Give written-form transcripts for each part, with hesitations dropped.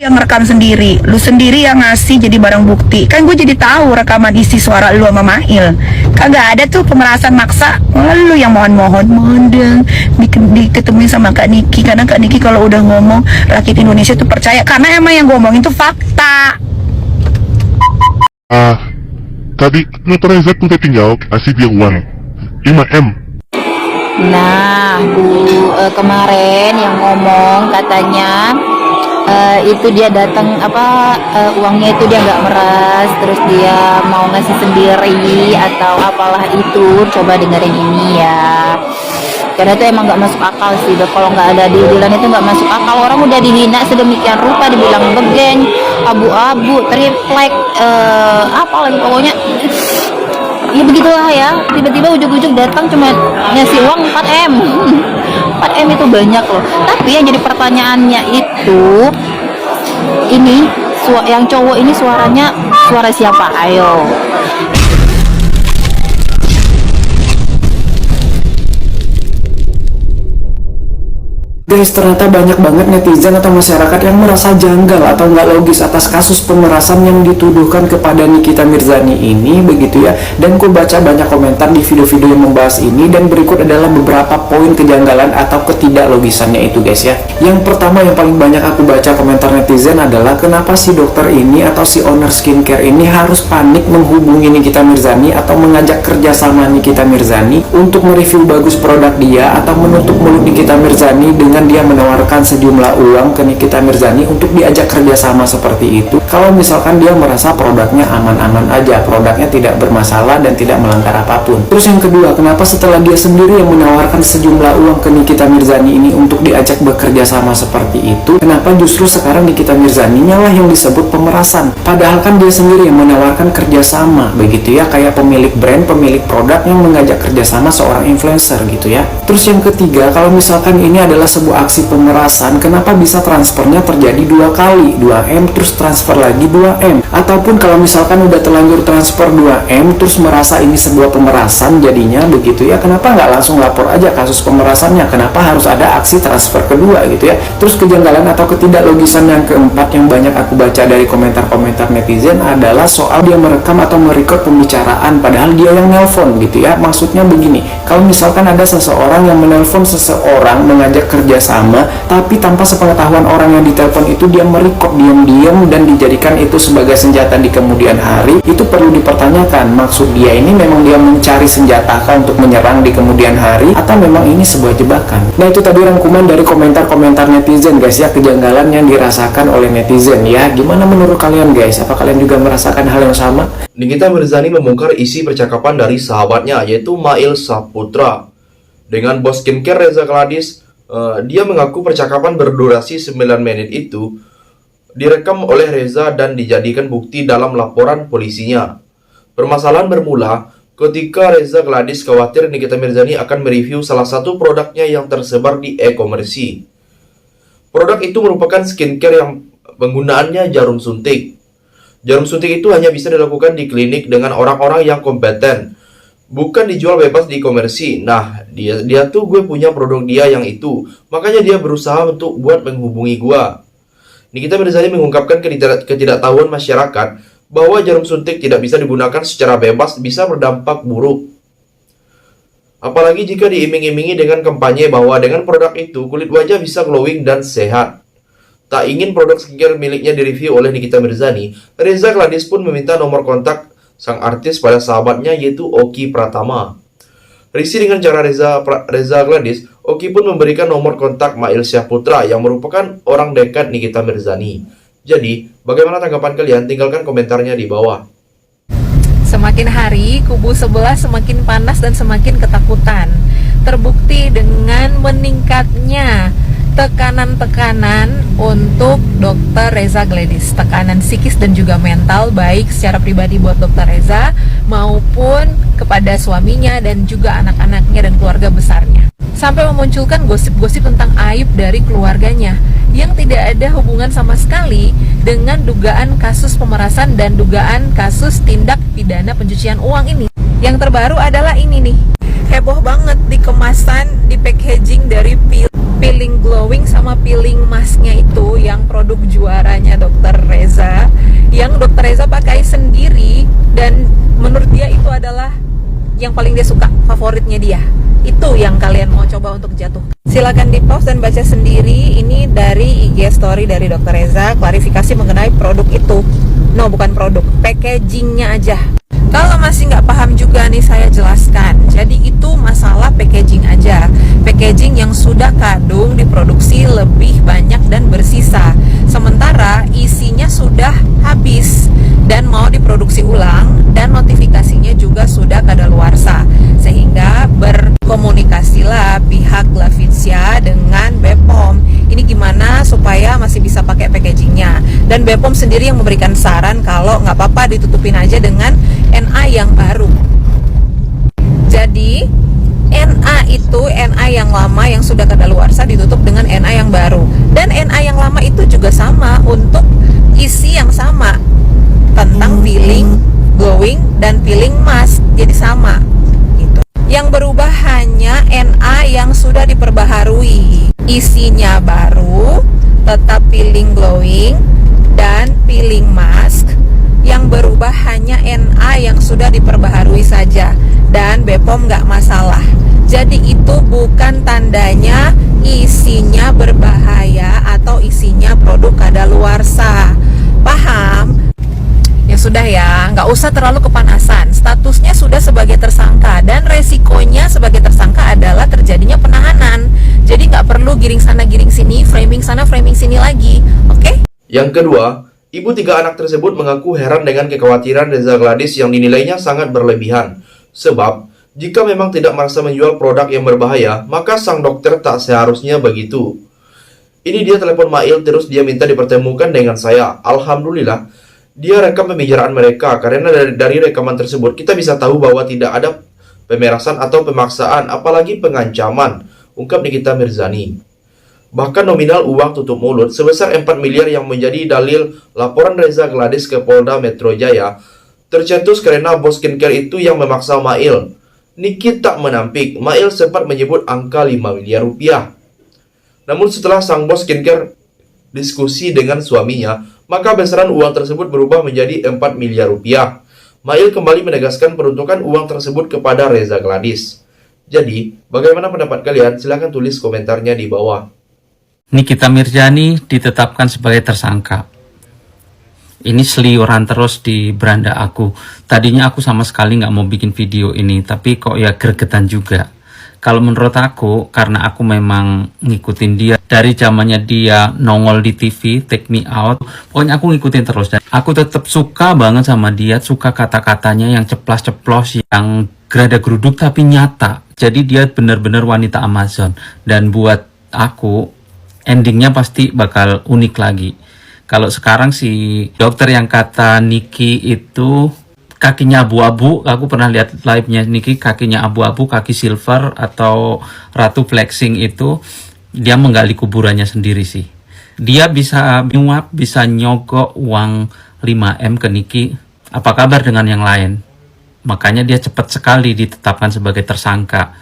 yang rekam sendiri, lu sendiri yang ngasih jadi barang bukti. Kan gue jadi tahu rekaman isi suara lu sama Mail. Kagak ada tuh pemerasan maksa. Lu yang mohon dong diketemuin sama Kak Niki. Karena Kak Niki kalau udah ngomong rakyat Indonesia tuh percaya. Karena emang yang gue omongin tuh fakta. Tadi motor Reza tuh tinggal kasih dia uang 5M. Nah, kemarin yang ngomong katanya itu dia datang uangnya itu dia nggak meras, terus dia mau ngasih sendiri atau apalah itu. Coba dengerin ini ya, karena itu emang nggak masuk akal sih. Kalau nggak ada diudilan itu nggak masuk akal. Orang udah dihina sedemikian rupa, dibilang begeng, abu-abu, triplek, apalagi pokoknya ya begitulah ya. Tiba-tiba ujuk-ujuk datang cuma ngasih uang 4M. 4M itu banyak loh. Tapi yang jadi pertanyaannya itu, ini yang cowok ini suaranya suara siapa? Ayo. Guys, ternyata banyak banget netizen atau masyarakat yang merasa janggal atau nggak logis atas kasus pemerasan yang dituduhkan kepada Nikita Mirzani ini, begitu ya. Dan ku baca banyak komentar di video-video yang membahas ini, dan berikut adalah beberapa poin kejanggalan atau ketidaklogisannya itu guys ya. Yang pertama yang paling banyak aku baca komentar netizen adalah kenapa si dokter ini atau si owner skincare ini harus panik menghubungi Nikita Mirzani atau mengajak kerjasama Nikita Mirzani untuk mereview bagus produk dia atau menutup mulut Nikita Mirzani dengan dia menawarkan sejumlah uang ke Nikita Mirzani untuk diajak kerjasama seperti itu. Kalau misalkan dia merasa produknya aman-aman aja, produknya tidak bermasalah dan tidak melanggar apapun. Terus yang kedua, kenapa setelah dia sendiri yang menawarkan sejumlah uang ke Nikita Mirzani ini untuk diajak bekerja sama seperti itu, kenapa justru sekarang Nikita Mirzani lah yang disebut pemerasan? Padahal kan dia sendiri yang menawarkan kerjasama, begitu ya, kayak pemilik brand, pemilik produk yang mengajak kerjasama seorang influencer gitu ya. Terus yang ketiga, kalau misalkan ini adalah sebuah aksi pemerasan, kenapa bisa transfernya terjadi 2 kali, 2M terus transfer lagi 2M? Ataupun kalau misalkan udah terlanjur transfer 2M terus merasa ini sebuah pemerasan jadinya begitu ya, kenapa nggak langsung lapor aja kasus pemerasannya? Kenapa harus ada aksi transfer kedua gitu ya? Terus kejanggalan atau ketidaklogisan yang keempat yang banyak aku baca dari komentar-komentar netizen adalah soal dia merekam atau merecord pembicaraan padahal dia yang nelpon gitu ya. Maksudnya begini, kalau misalkan ada seseorang yang menelpon seseorang mengajak kerjasama, tapi tanpa sepengetahuan orang yang ditelepon itu dia merecord diam-diam dan dijadikan itu sebagai senjata di kemudian hari, itu perlu dipertanyakan, maksud dia ini memang dia mencari senjata untuk menyerang di kemudian hari atau memang ini sebuah jebakan? Nah, itu tadi rangkuman dari komentar-komentar netizen guys ya, kejanggalan yang dirasakan oleh netizen ya. Gimana menurut kalian guys? Apa kalian juga merasakan hal yang sama? Nikita Mirzani membongkar isi percakapan dari sahabatnya yaitu Mail Saputra dengan bos skincare Reza Gladys. Dia mengaku percakapan berdurasi 9 menit itu direkam oleh Reza dan dijadikan bukti dalam laporan polisinya. Permasalahan bermula ketika Reza Gladys khawatir Nikita Mirzani akan mereview salah satu produknya yang tersebar di e-commerce. Produk itu merupakan skincare yang penggunaannya jarum suntik. Jarum suntik itu hanya bisa dilakukan di klinik dengan orang-orang yang kompeten, bukan dijual bebas di e-commerce. Nah, dia tuh gue punya produk dia yang itu, makanya dia berusaha untuk buat menghubungi gue. Nikita Mirzani mengungkapkan ketidaktahuan masyarakat bahwa jarum suntik tidak bisa digunakan secara bebas, bisa berdampak buruk. Apalagi jika diiming-imingi dengan kampanye bahwa dengan produk itu kulit wajah bisa glowing dan sehat. Tak ingin produk skincare miliknya direview oleh Nikita Mirzani, Reza Gladys pun meminta nomor kontak sang artis pada sahabatnya yaitu Oki Pratama. Risih dengan cara Reza Gladys, Oki pun memberikan nomor kontak Mail Saputra yang merupakan orang dekat Nikita Mirzani. Jadi, bagaimana tanggapan kalian? Tinggalkan komentarnya di bawah. Semakin hari, kubu sebelah semakin panas dan semakin ketakutan. Terbukti dengan meningkatnya tekanan-tekanan untuk Dr. Reza Gladys, tekanan psikis dan juga mental, baik secara pribadi buat Dr. Reza maupun kepada suaminya dan juga anak-anaknya dan keluarga besarnya, sampai memunculkan gosip-gosip tentang aib dari keluarganya yang tidak ada hubungan sama sekali dengan dugaan kasus pemerasan dan dugaan kasus tindak pidana pencucian uang ini. Yang terbaru adalah ini nih, heboh banget di kemasan, di packaging dari pil peeling glowing sama peeling masknya itu yang produk juaranya Dr. Reza, yang Dr. Reza pakai sendiri dan menurut dia itu adalah yang paling dia suka, favoritnya dia. Itu yang kalian mau coba untuk jatuh. Silakan di pause dan baca sendiri. Ini dari IG story dari Dr. Reza, klarifikasi mengenai produk itu. No, bukan produk, packagingnya aja. Kalau masih nggak paham juga nih, saya jelaskan. Jadi itu masalah packaging aja. Packaging yang sudah kadung diproduksi lebih banyak dan bersisa. Sementara isinya sudah habis dan mau diproduksi ulang dan notifikasinya juga sudah kadaluarsa. Sehingga berkomunikasilah pihak Glavisia dengan BPOM. Ini gimana supaya masih bisa pakai packagingnya. Dan BPOM sendiri yang memberikan saran kalau nggak apa-apa ditutupin aja dengan NA yang baru. Jadi NA itu NA yang lama yang sudah kadaluarsa ditutup dengan NA yang baru. Dan NA yang lama itu juga sama untuk isi yang sama tentang peeling glowing dan peeling mask. Jadi sama gitu. Yang berubah hanya NA yang sudah diperbaharui. Isinya baru, tetap peeling glowing dan peeling mask. Yang berubah hanya NA yang sudah diperbaharui saja, dan BPOM nggak masalah. Jadi itu bukan tandanya isinya berbahaya atau isinya produk kadaluarsa. Paham? Ya sudah ya, nggak usah terlalu kepanasan. Statusnya sudah sebagai tersangka dan resikonya sebagai tersangka adalah terjadinya penahanan. Jadi nggak perlu giring sana giring sini, framing sana framing sini lagi. Oke? Yang kedua, ibu 3 anak tersebut mengaku heran dengan kekhawatiran Reza Gladys yang dinilainya sangat berlebihan. Sebab, jika memang tidak merasa menjual produk yang berbahaya, maka sang dokter tak seharusnya begitu. Ini dia telepon Mail, terus dia minta dipertemukan dengan saya. Alhamdulillah, dia rekam pembicaraan mereka. Karena dari rekaman tersebut, kita bisa tahu bahwa tidak ada pemerasan atau pemaksaan, apalagi pengancaman, ungkap Nikita Mirzani. Bahkan nominal uang tutup mulut sebesar 4 miliar yang menjadi dalil laporan Reza Gladys ke Polda Metro Jaya tercetus karena bos skincare itu yang memaksa Mail. Niki tak menampik, Mail sempat menyebut angka 5 miliar rupiah. Namun setelah sang bos skincare diskusi dengan suaminya, maka besaran uang tersebut berubah menjadi 4 miliar rupiah. Mail kembali menegaskan peruntukan uang tersebut kepada Reza Gladys. Jadi, bagaimana pendapat kalian? Silahkan tulis komentarnya di bawah. Nikita Mirzani ditetapkan sebagai tersangka. Ini seliuran terus di beranda aku. Tadinya aku sama sekali nggak mau bikin video ini, tapi kok ya gregetan juga. Kalau menurut aku, karena aku memang ngikutin dia dari zamannya dia nongol di TV, Take Me Out. Pokoknya aku ngikutin terus dan aku tetap suka banget sama dia, suka kata-katanya yang ceplas-ceplos, yang gerada-geruduk tapi nyata. Jadi dia benar-benar wanita Amazon. Dan buat aku endingnya pasti bakal unik lagi. Kalau sekarang si dokter yang kata Niki itu kakinya abu-abu, aku pernah lihat live-nya Niki, kakinya abu-abu, kaki silver atau ratu flexing itu, dia menggali kuburannya sendiri sih. Dia bisa nyuap, bisa nyogok uang 5M ke Niki. Apa kabar dengan yang lain? Makanya dia cepat sekali ditetapkan sebagai tersangka.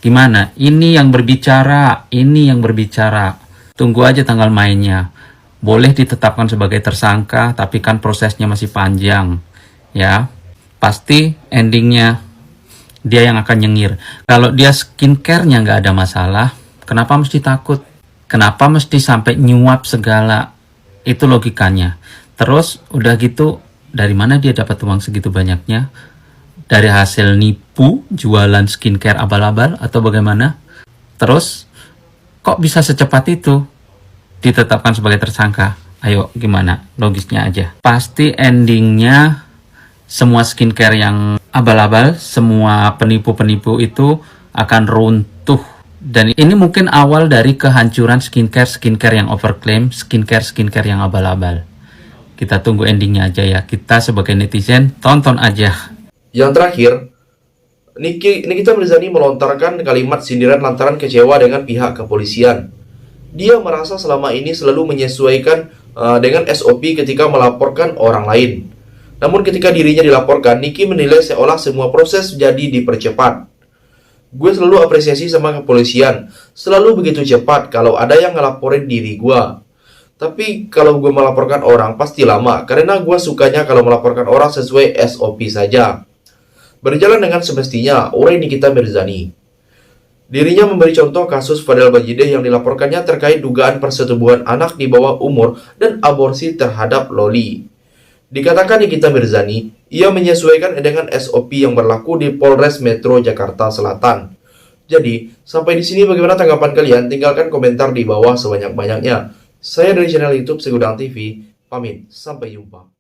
Gimana? Ini yang berbicara, ini yang berbicara. Tunggu aja tanggal mainnya. Boleh ditetapkan sebagai tersangka, tapi kan prosesnya masih panjang. Ya, pasti endingnya dia yang akan nyengir. Kalau dia skincare-nya nggak ada masalah, kenapa mesti takut? Kenapa mesti sampai nyuap segala? Itu logikanya. Terus udah gitu, dari mana dia dapat uang segitu banyaknya? Dari hasil nipu, jualan skincare abal-abal, atau bagaimana? Terus kok bisa secepat itu ditetapkan sebagai tersangka? Ayo gimana? Logisnya aja. Pasti endingnya semua skincare yang abal-abal, semua penipu-penipu itu akan runtuh. Dan ini mungkin awal dari kehancuran skincare yang overclaim, skincare yang abal-abal. Kita tunggu endingnya aja ya. Kita sebagai netizen tonton aja. Yang terakhir, Nikita Mirzani melontarkan kalimat sindiran lantaran kecewa dengan pihak kepolisian. Dia merasa selama ini selalu menyesuaikan dengan SOP ketika melaporkan orang lain. Namun ketika dirinya dilaporkan, Niki menilai seolah semua proses jadi dipercepat. Gue selalu apresiasi sama kepolisian, selalu begitu cepat kalau ada yang ngelaporin diri gue. Tapi kalau gue melaporkan orang pasti lama, karena gue sukanya kalau melaporkan orang sesuai SOP saja. Berjalan dengan semestinya, urai Nikita Mirzani. Dirinya memberi contoh kasus Fadel Bajideh yang dilaporkannya terkait dugaan persetubuhan anak di bawah umur dan aborsi terhadap Loli. Dikatakan Nikita Mirzani, ia menyesuaikan dengan SOP yang berlaku di Polres Metro Jakarta Selatan. Jadi, sampai di sini bagaimana tanggapan kalian? Tinggalkan komentar di bawah sebanyak-banyaknya. Saya dari channel YouTube Segudang TV, pamit, sampai jumpa.